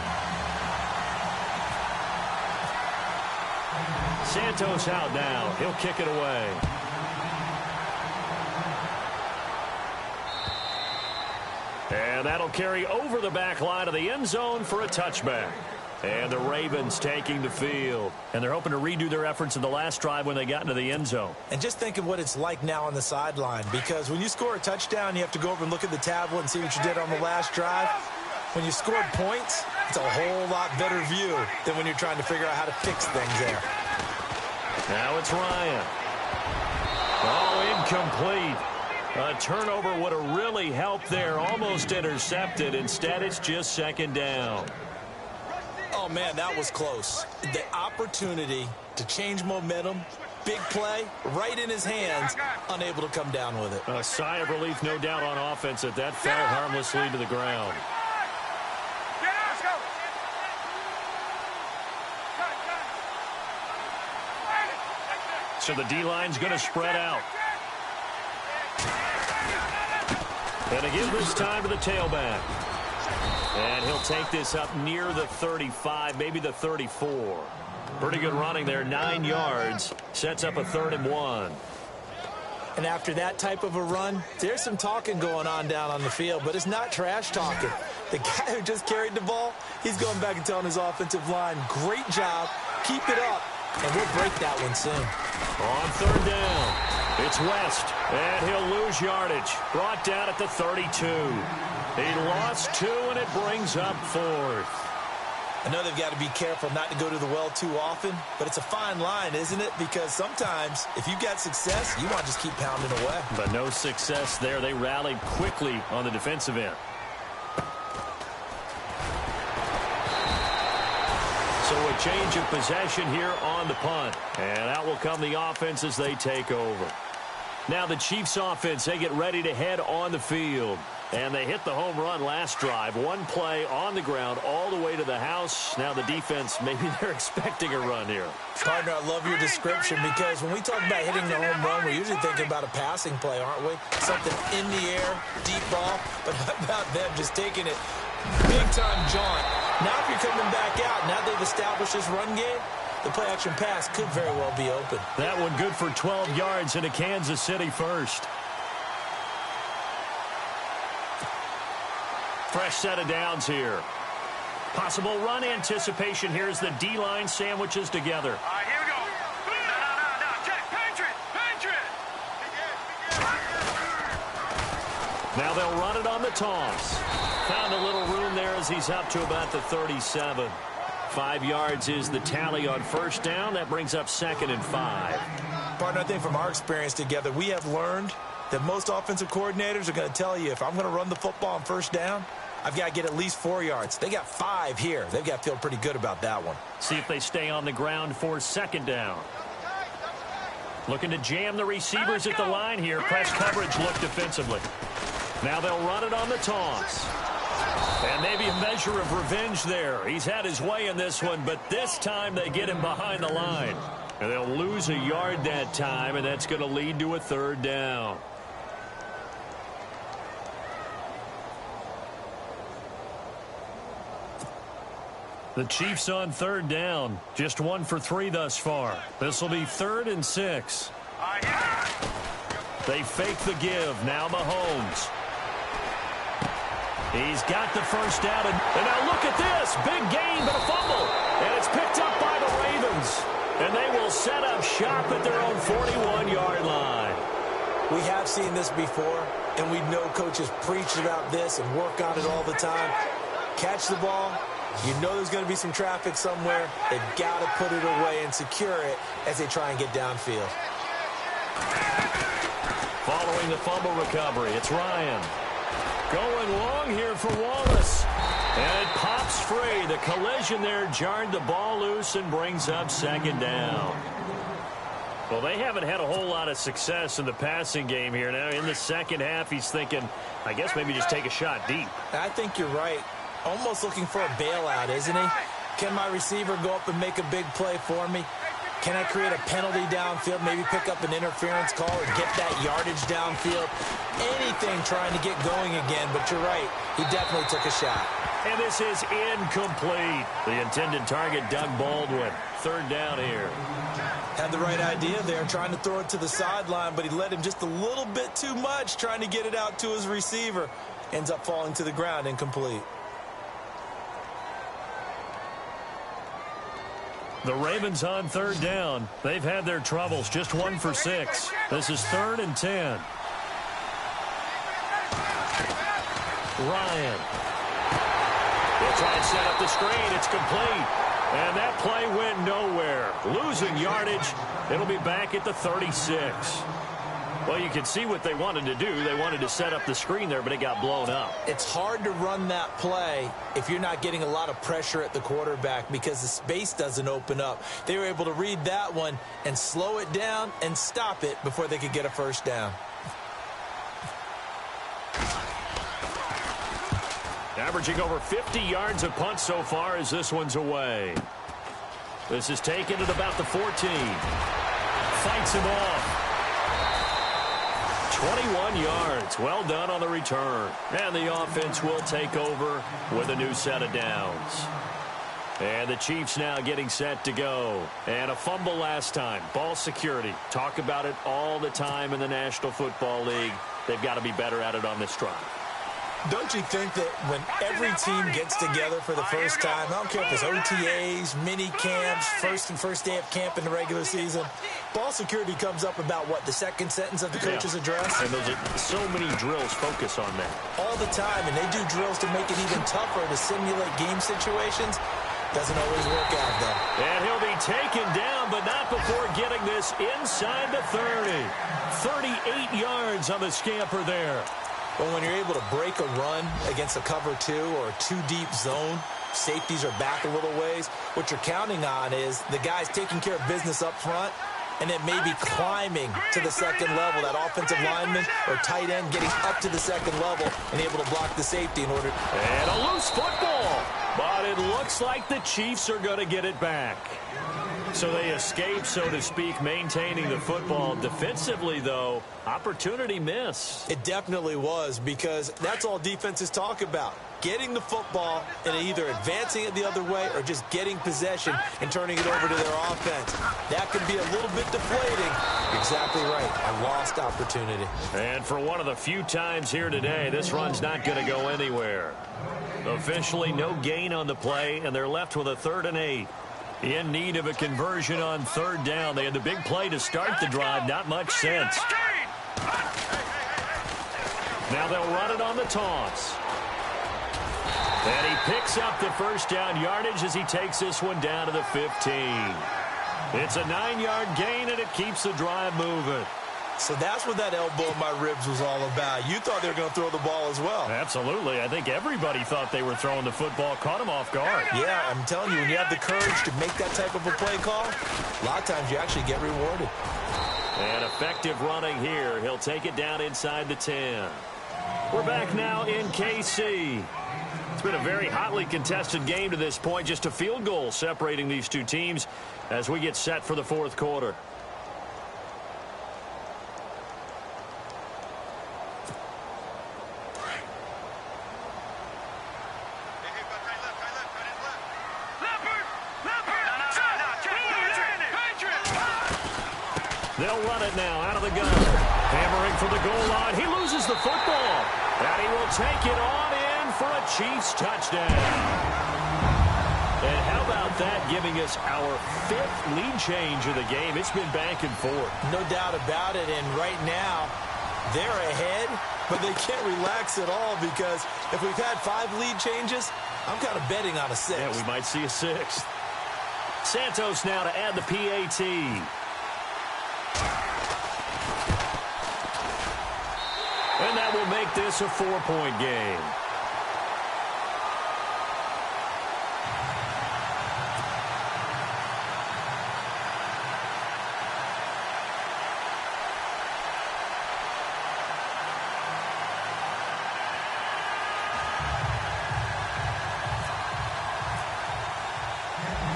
Santos out now. He'll kick it away. And that'll carry over the back line of the end zone for a touchback. And the Ravens taking the field. And they're hoping to redo their efforts in the last drive when they got into the end zone. And just think of what it's like now on the sideline, because when you score a touchdown, you have to go over and look at the tablet and see what you did on the last drive. When you scored points, it's a whole lot better view than when you're trying to figure out how to fix things there. Now it's Ryan. Oh, incomplete. A turnover would have really helped there. Almost intercepted. Instead, it's just second down. Oh, man, that was close. The opportunity to change momentum, big play, right in his hands, unable to come down with it. A sigh of relief, no doubt, on offense that that fell harmlessly to the ground. So the D-line's going to spread out. And again this time to the tailback. And he'll take this up near the 35, maybe the 34. Pretty good running there, 9 yards. Sets up a 3rd and 1. And after that type of a run, there's some talking going on down on the field, but it's not trash talking. The guy who just carried the ball, he's going back and telling his offensive line, great job, keep it up, and we'll break that one soon. On 3rd down, it's West, and he'll lose yardage. Brought down at the 32. He lost 2, and it brings up 4th. I know they've got to be careful not to go to the well too often, but it's a fine line, isn't it? Because sometimes, if you've got success, you want to just keep pounding away. But no success there. They rallied quickly on the defensive end. So a change of possession here on the punt. And out will come the offense as they take over. Now the Chiefs offense, they get ready to head on the field. And they hit the home run last drive. One play on the ground all the way to the house. Now the defense, maybe they're expecting a run here. Partner, I love your description, because when we talk about hitting the home run, we're usually thinking about a passing play, aren't we? Something in the air, deep ball. But how about them just taking it big-time jaunt? Now if you're coming back out, now they've established this run game, the play-action pass could very well be open. That one good for 12 yards into Kansas City first. Fresh set of downs here. Possible run anticipation here as the D-line sandwiches together. All right, here we go. No. Check. Pinch it. Now they'll run it on the toss. Found a little room there as he's up to about the 37. 5 yards is the tally on 1st down. That brings up 2nd and 5. Partner, I think from our experience together, we have learned that most offensive coordinators are going to tell you, if I'm going to run the football on 1st down, I've got to get at least 4 yards. They got 5 here. They've got to feel pretty good about that one. See if they stay on the ground for 2nd down. Looking to jam the receivers at the line here. Press coverage look defensively. Now they'll run it on the toss. And maybe a measure of revenge there. He's had his way in this one, but this time they get him behind the line. And they'll lose a yard that time, and that's going to lead to a 3rd down. The Chiefs on 3rd down. Just 1 for 3 thus far. This will be 3rd and 6. They fake the give. Now Mahomes. He's got the 1st down. And now look at this. Big gain, but a fumble. And it's picked up by the Ravens. And they will set up shop at their own 41-yard line. We have seen this before, and we know coaches preach about this and work on it all the time. Catch the ball. You know there's going to be some traffic somewhere. They've got to put it away and secure it as they try and get downfield. Following the fumble recovery, it's Ryan. Going long here for Wallace. And it pops free. The collision there jarred the ball loose and brings up second down. Well, they haven't had a whole lot of success in the passing game here. Now, in the second half, he's thinking, I guess maybe just take a shot deep. I think you're right. Almost looking for a bailout, isn't he? Can my receiver go up and make a big play for me? Can I create a penalty downfield, maybe pick up an interference call or get that yardage downfield? Anything trying to get going again, but you're right. He definitely took a shot. And this is incomplete. The intended target, Doug Baldwin. Third down here. Had the right idea there, trying to throw it to the sideline, but he led him just a little bit too much, trying to get it out to his receiver. Ends up falling to the ground, incomplete. The Ravens on third down. They've had their troubles, just 1 for 6. This is 3rd and 10. Ryan. They'll try and set up the screen. It's complete. And that play went nowhere. Losing yardage. It'll be back at the 36. Well, you can see what they wanted to do. They wanted to set up the screen there, but it got blown up. It's hard to run that play if you're not getting a lot of pressure at the quarterback because the space doesn't open up. They were able to read that one and slow it down and stop it before they could get a first down. Averaging over 50 yards a punt so far as this one's away. This is taken at about the 14. Fights him off. 21 yards. Well done on the return. And the offense will take over with a new set of downs. And the Chiefs now getting set to go. And a fumble last time. Ball security. Talk about it all the time in the National Football League. They've got to be better at it on this drive. Don't you think that when every team gets together for the first time, I don't care if it's OTAs, mini camps, first day of camp in the regular season, ball security comes up about what, the second sentence of the coach's address? And those are so many drills focus on that. All the time, and they do drills to make it even tougher to simulate game situations. Doesn't always work out, though. And he'll be taken down, but not before getting this inside the 30. 38 yards on the scamper there. But when you're able to break a run against a cover 2 or a 2-deep zone, safeties are back a little ways. What you're counting on is the guys taking care of business up front and then maybe climbing to the second level, that offensive lineman or tight end getting up to the second level and able to block the safety in order. And a loose football. But it looks like the Chiefs are going to get it back. So they escape, so to speak, maintaining the football. Defensively, though, opportunity miss. It definitely was, because that's all defenses talk about. Getting the football and either advancing it the other way or just getting possession and turning it over to their offense. That could be a little bit deflating. Exactly right. A lost opportunity. And for one of the few times here today, this run's not going to go anywhere. Officially, no gain on the play, and they're left with a 3rd and 8. In need of a conversion on 3rd down. They had the big play to start the drive. Not much sense. Now they'll run it on the toss. And he picks up the first down yardage as he takes this one down to the 15. It's a 9-yard gain, and it keeps the drive moving. So that's what that elbow in my ribs was all about. You thought they were going to throw the ball as well. Absolutely. I think everybody thought they were throwing the football. Caught him off guard. Yeah, I'm telling you, when you have the courage to make that type of a play call, a lot of times you actually get rewarded. And effective running here. He'll take it down inside the 10. We're back now in KC. It's been a very hotly contested game to this point. Just a field goal separating these two teams as we get set for the 4th quarter. They'll run it now out of the gun. Hammering for the goal line. He loses the football. And he will take it on in for a Chiefs touchdown. And how about that, giving us our 5th lead change of the game. It's been back and forth. No doubt about it. And right now, they're ahead, but they can't relax at all because if we've had 5 lead changes, I'm kind of betting on a 6th. Yeah, we might see a 6th. Santos now to add the PAT. make this a 4-point game.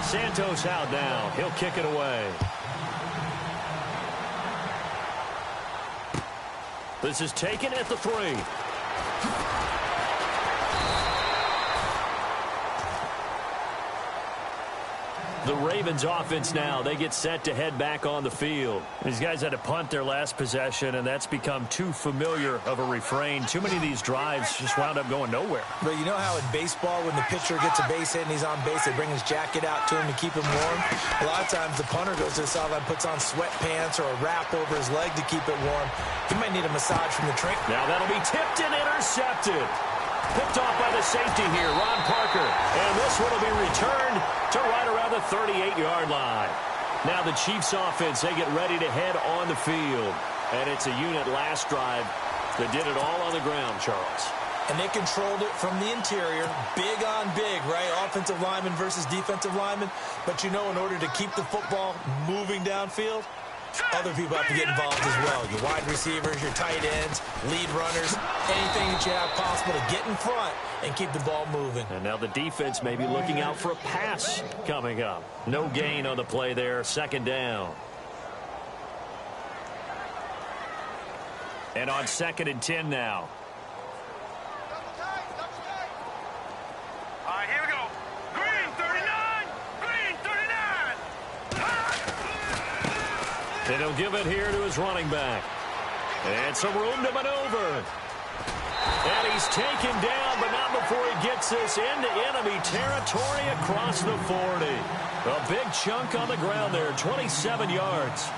Santos out now. He'll kick it away. This is taken at the 3. The Ravens offense now, they get set to head back on the field. These guys had to punt their last possession, and that's become too familiar of a refrain. Too many of these drives just wound up going nowhere. But you know how in baseball, when the pitcher gets a base hit and he's on base, they bring his jacket out to him to keep him warm? A lot of times the punter goes to the sideline, puts on sweatpants or a wrap over his leg to keep it warm. He might need a massage from the trainer. Now that'll be tipped and intercepted. Picked off by the safety here, Ron Parker. And this one will be returned to right around the 38-yard line. Now the Chiefs offense, they get ready to head on the field. And it's a unit last drive that did it all on the ground, Charles. And they controlled it from the interior, big on big, right? Offensive lineman versus defensive lineman. But you know, in order to keep the football moving downfield, other people have to get involved as well. Your wide receivers, your tight ends, lead runners, anything that you have possible to get in front and keep the ball moving. And now the defense may be looking out for a pass coming up. No gain on the play there, 2nd down. And on 2nd and 10 now. All right, here we go. Green 39. Green 39. And he'll give it here to his running back. And some room to maneuver. And he's taken down, but not before he gets this into enemy territory across the 40. A big chunk on the ground there, 27 yards.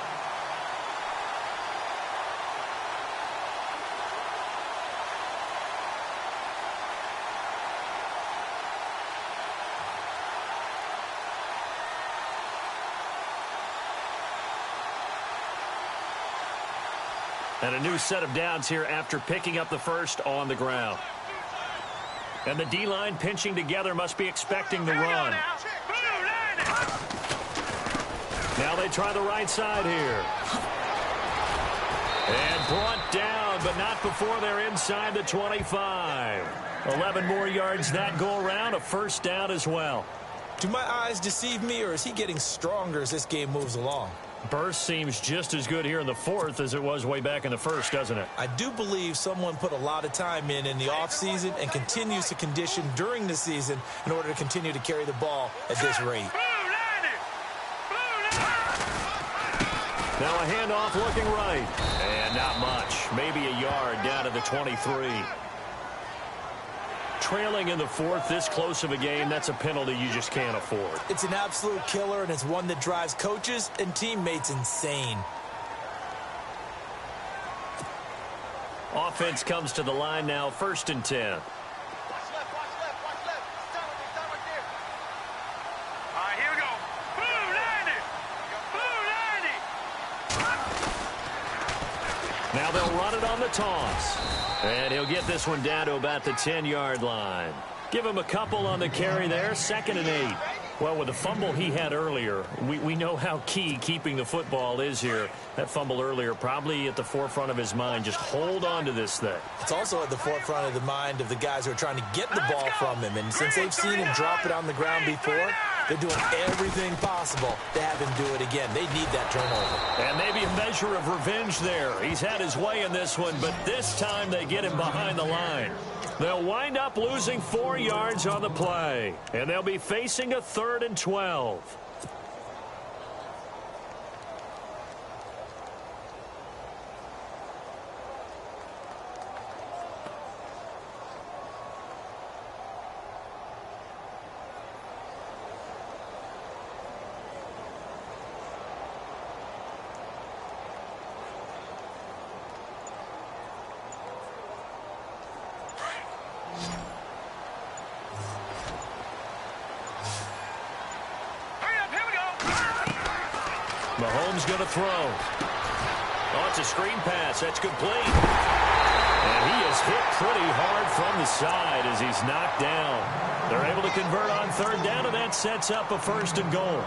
And a new set of downs here after picking up the first on the ground. And the D-line pinching together must be expecting the run. Now they try the right side here. And brought down, but not before they're inside the 25. 11 more yards that go around, a 1st down as well. Do my eyes deceive me, or is he getting stronger as this game moves along? Burst seems just as good here in the 4th as it was way back in the 1st, doesn't it? I do believe someone put a lot of time in the offseason and continues to condition during the season in order to continue to carry the ball at this rate. Now a handoff looking right. And not much. Maybe a yard down to the 23. Trailing in the 4th, this close of a game, that's a penalty you just can't afford. It's an absolute killer, and it's one that drives coaches and teammates insane. Offense comes to the line now, 1st and 10. Watch left, watch left, watch left. Stand right there. All right, here we go. Blue 90. Blue 90. Now they'll run it on the toss. And he'll get this one down to about the 10-yard line. Give him a couple on the carry there, 2nd and 8. Well, with the fumble he had earlier, we know how key keeping the football is here. That fumble earlier probably at the forefront of his mind. Just hold on to this thing. It's also at the forefront of the mind of the guys who are trying to get the ball from him. And since they've seen him drop it on the ground before, they're doing everything possible to have him do it again. They need that turnover. And maybe a measure of revenge there. He's had his way in this one, but this time they get him behind the line. They'll wind up losing 4 yards on the play. And they'll be facing a 3rd and 12. Mahomes going to throw. Oh, it's a screen pass. That's complete. And he is hit pretty hard from the side as he's knocked down. They're able to convert on third down, and that sets up a 1st and goal.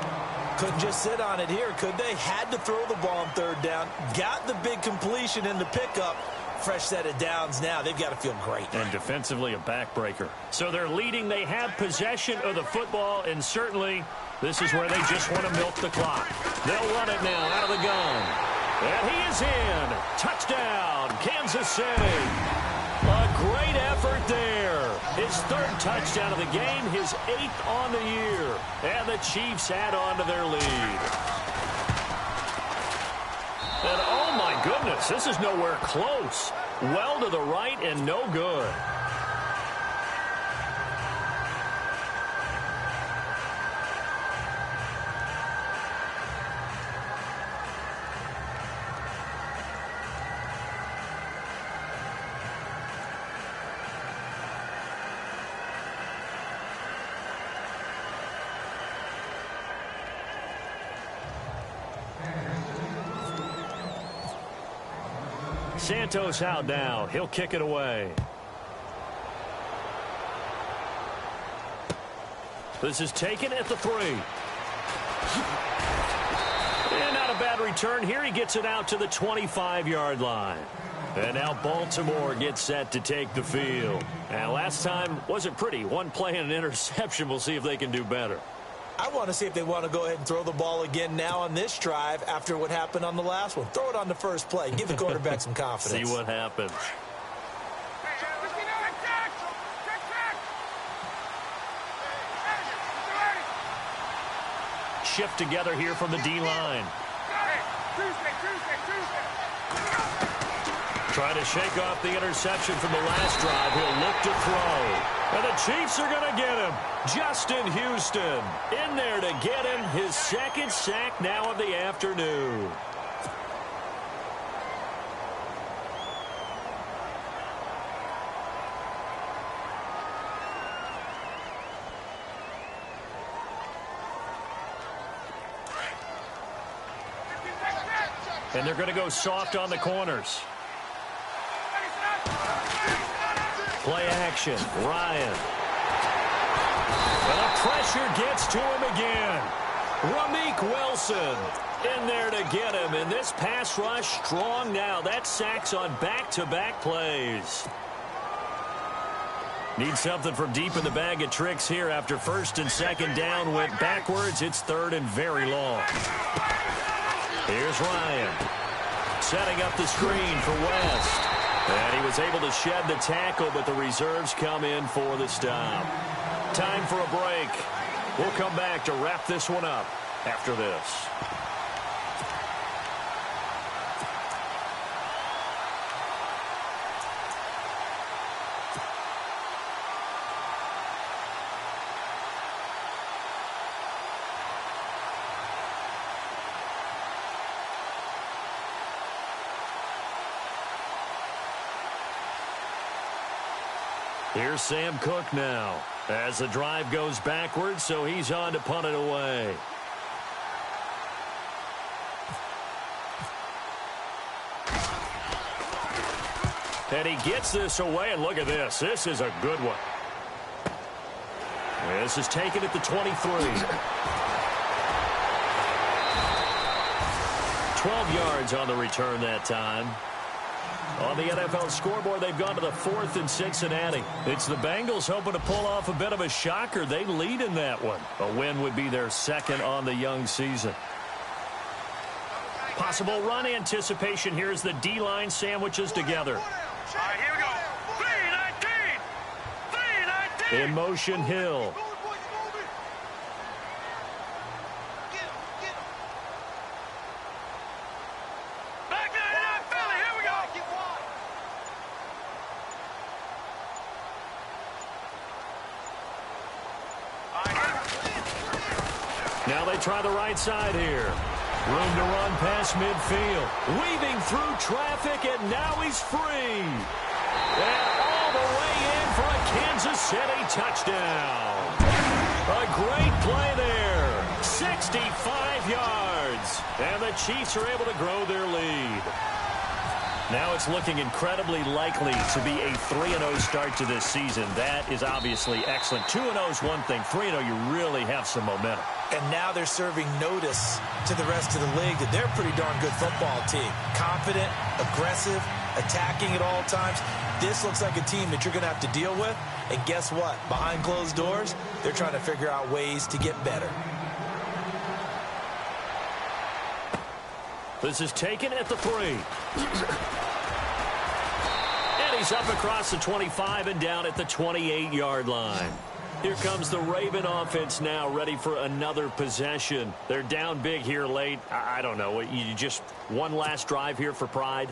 Couldn't just sit on it here, could they? Had to throw the ball on third down. Got the big completion in the pickup. Fresh set of downs now. They've got to feel great. And defensively a backbreaker. So they're leading. They have possession of the football, and certainly this is where they just want to milk the clock. They'll run it now out of the gun. And he is in. Touchdown, Kansas City. A great effort there. His 3rd touchdown of the game, his 8th on the year. And the Chiefs add on to their lead. And oh my goodness, this is nowhere close. Well to the right and no good. Santos out now. He'll kick it away. This is taken at the 3. And not a bad return here. He gets it out to the 25-yard line. And now Baltimore gets set to take the field. And last time wasn't pretty. One play and an interception. We'll see if they can do better. I want to see if they want to go ahead and throw the ball again now on this drive after what happened on the last one. Throw it on the first play. Give the quarterback some confidence. See what happens. Shift together here from the D-line. Try to shake off the interception from the last drive. He'll look to throw. And the Chiefs are going to get him. Justin Houston in there to get him his 2nd sack now of the afternoon. And they're going to go soft on the corners. Play action. Ryan. And the pressure gets to him again. Ramik Wilson in there to get him. And this pass rush strong now. That sacks on back-to-back plays. Need something from deep in the bag of tricks here after 1st and 2nd down went backwards. It's 3rd and very long. Here's Ryan. Setting up the screen for West. And he was able to shed the tackle, but the reserves come in for the stop. Time for a break. We'll come back to wrap this one up after this. Here's Sam Cook now as the drive goes backwards, so he's on to punt it away. And he gets this away, and look at this. This is a good one. This is taken at the 23. 12 yards on the return that time. On the NFL scoreboard, they've gone to the 4th in Cincinnati. It's the Bengals hoping to pull off a bit of a shocker. They lead in that one. A win would be their 2nd on the young season. Possible run anticipation here as the D-line sandwiches together. All right, here we go. 3-19. 3-19. In motion, Hill. Now they try the right side here. Room to run past midfield. Weaving through traffic, and now he's free. And all the way in for a Kansas City touchdown. A great play there. 65 yards. And the Chiefs are able to grow their lead. Now it's looking incredibly likely to be a 3-0 start to this season. That is obviously excellent. 2-0 is one thing. 3-0, you really have some momentum. And now they're serving notice to the rest of the league that they're a pretty darn good football team. Confident, aggressive, attacking at all times. This looks like a team that you're going to have to deal with. And guess what? Behind closed doors, they're trying to figure out ways to get better. This is taken at the 3. And he's up across the 25 and down at the 28-yard line. Here comes the Raven offense now, ready for another possession. They're down big here late. I don't know. You just one last drive here for pride?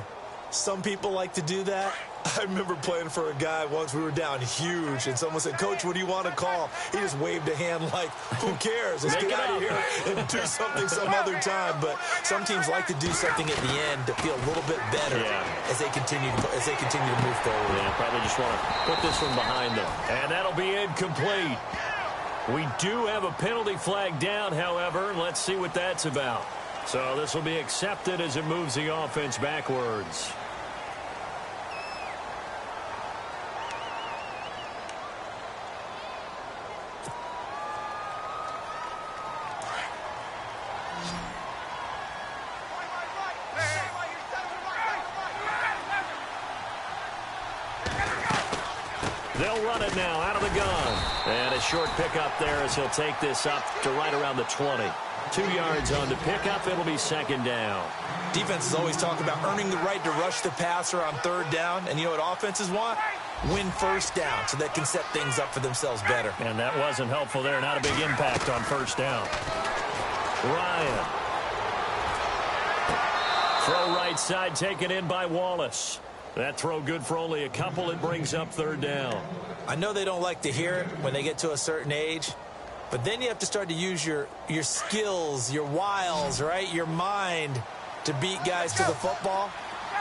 Some people like to do that. I remember playing for a guy once. We were down huge, and someone said, "Coach, what do you want to call?" He just waved a hand like, "Who cares? Let's get out of here and do something some other time." But some teams like to do something at the end to feel a little bit better as they continue to move forward. Yeah, probably just want to put this one behind them. And that'll be incomplete. We do have a penalty flag down, however, and let's see what that's about. So this will be accepted as it moves the offense backwards. They'll run it now out of the gun. And a short pickup there as he'll take this up to right around the 20. 2 yards on the pickup. It'll be second down. Defenses always talk about earning the right to rush the passer on third down. And you know what offenses want? Win first down so they can set things up for themselves better. And that wasn't helpful there. Not a big impact on first down. Ryan. Throw right side taken in by Wallace. That throw good for only a couple. It brings up third down. I know they don't like to hear it when they get to a certain age, but then you have to start to use your skills, your wiles, right? Your mind to beat guys to the football.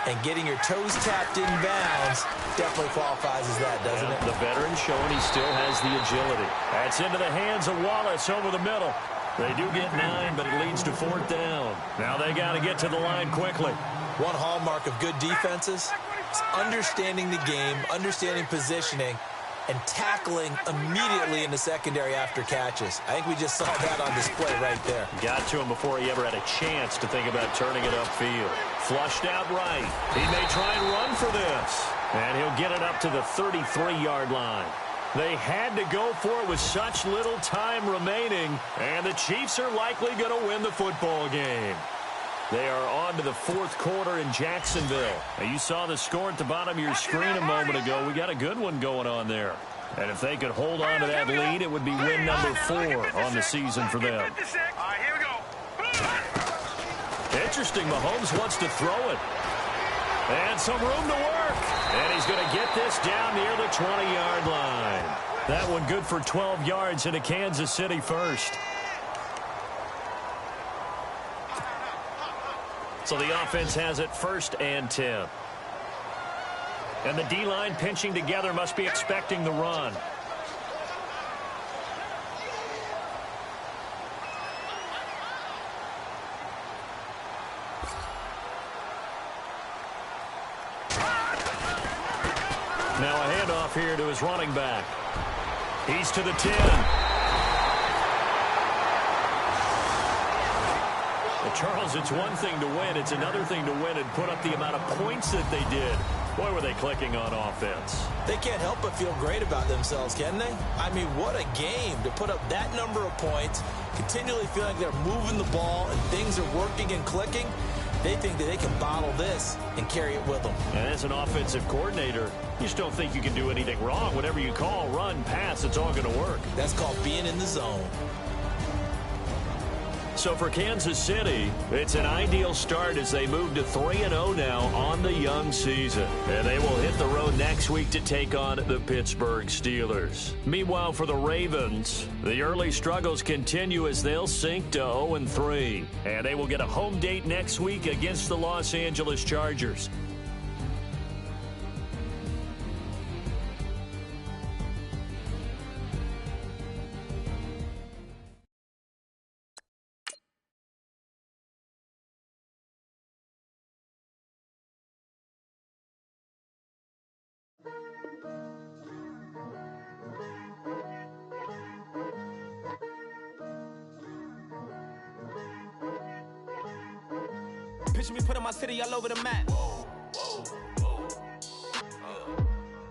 And getting your toes tapped in bounds definitely qualifies as that, doesn't it? The veteran showing he still has the agility. That's into the hands of Wallace over the middle. They do get 9, but it leads to fourth down. Now they got to get to the line quickly. One hallmark of good defenses is understanding the game, understanding positioning, and tackling immediately in the secondary after catches. I think we just saw that on display right there. Got to him before he ever had a chance to think about turning it upfield. Flushed out right. He may try and run for this. And he'll get it up to the 33-yard line. They had to go for it with such little time remaining. And the Chiefs are likely going to win the football game. They are on to the fourth quarter in Jacksonville. Now, you saw the score at the bottom of your screen a moment ago. We got a good one going on there. And if they could hold on to that lead, it would be win number 4 on the season for them. All right, here we go. Interesting. Mahomes wants to throw it. And some room to work. And he's going to get this down near the 20-yard line. That one good for 12 yards into Kansas City first. So the offense has it first and 10. And the D-line pinching together must be expecting the run. Now a handoff here to his running back. He's to the 10. Charles, it's one thing to win. It's another thing to win and put up the amount of points that they did. Boy, were they clicking on offense. They can't help but feel great about themselves, can they? I mean, what a game to put up that number of points, continually feeling like they're moving the ball and things are working and clicking. They think that they can bottle this and carry it with them. And as an offensive coordinator, you just don't think you can do anything wrong. Whatever you call, run, pass, it's all going to work. That's called being in the zone. So for Kansas City, it's an ideal start as they move to 3-0 now on the young season. And they will hit the road next week to take on the Pittsburgh Steelers. Meanwhile, for the Ravens, the early struggles continue as they'll sink to 0-3. And they will get a home date next week against the Los Angeles Chargers. Picture me putting my city all over the map.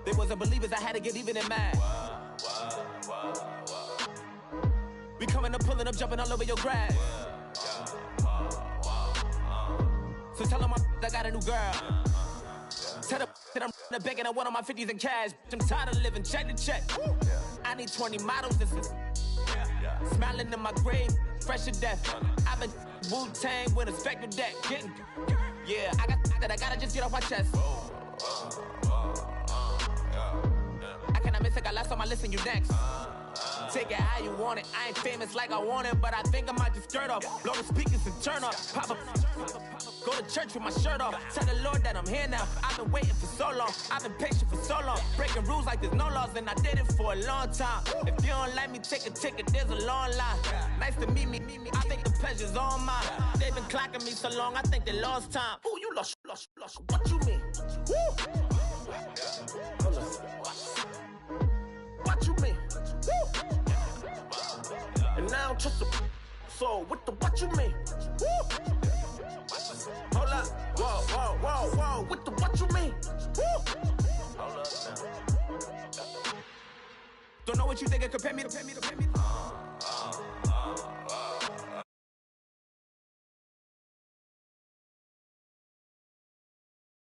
They wasn't believers, I had to get even and mad. We coming up, pulling up, jumping all over your grass. So tell them I got a new girl. Tell them that I'm begging on one of my 50s in cash. I'm tired of living check to check. I need 20 models. This is smiling in my grave, fresh to death. I've been Wu-Tang with a spectral deck. Yeah, I gotta just get off my chest. I cannot miss it, got last on my list and you next. Take it how you want it. I ain't famous like I want it, but I think I might just skirt off. Blow the speakers and turn up. Pop up. Go to church with my shirt off. Tell the Lord that I'm here now. I've been waiting for so long. I've been patient for so long. Breaking rules like there's no laws, and I did it for a long time. If you don't like me, take a ticket. There's a long line. Nice to meet me. I think the pleasure's all mine. They've been clocking me so long, I think they lost time. Ooh, you lost. What you mean? Woo! Hold up. What you mean? Woo! And now I don't trust the so what you mean? Woo! Hold up, whoa, what you mean? Woo! Hold up now. Don't know what you think, compare me to